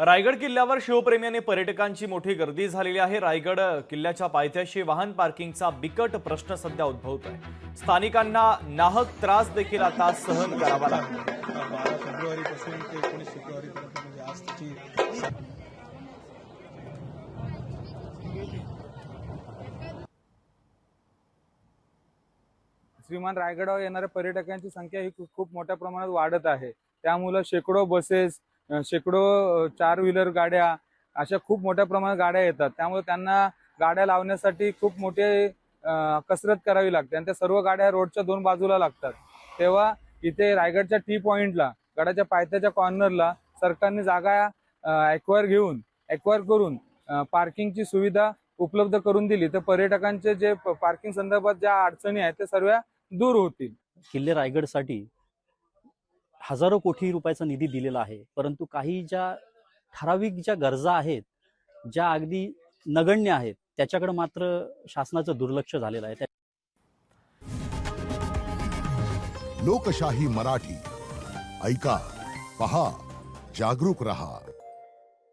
रायगड किल्ल्यावर शिवप्रेमी पर्यटकांची मोठी गर्दी झालेली आहे। रायगड किल्ल्याच्या पायथ्याशी वाहन पार्किंगचा बिकट प्रश्न सध्या उद्भवतोय। स्थानिकांना नाहक त्रास देखील आता सहन करावा लागतो। 12 फेब्रुवारीपासून ते 19 फेब्रुवारीपर्यंत म्हणजे आजची श्रीमान रायगडावर येणाऱ्या पर्यटकांची संख्या ही खूप मोठ्या प्रमाणात वाढत आहे। त्यामुळे शेकडो बसेस, शेकडो 4 व्हीलर गाड्या अशा खूप मोठ्या प्रमाणात गाड्या येतात। त्यामुळे त्यांना गाड्या लावण्यासाठी खूप मोठे कसरत करावी लागते आणि त्या सर्व गाड्या रोडच्या दोन बाजूला लागतात। तेव्हा इथे रायगडच्या टी पॉइंटला, गडाच्या पायथ्याच्या कॉर्नरला सरकारने जागा एक्वायर करून पार्किंगची सुविधा उपलब्ध करून दिली तर पर्यटकांचे जे पार्किंग संदर्भात ज्या अडचणी आहेत ते सर्व दूर होतील। किल्ले रायगडसाठी हजारो कोटी रुपयाचा निधी दिलेला आहे, परंतु काही ज्या ठराविक ज्या गरजा आहेत, ज्या अगदी नगण्य आहेत, त्याच्याकडे मात्र शासनाचं दुर्लक्ष झालेलं आहे। लोकशाही मराठी ऐका, पहा, जागरूक रहा।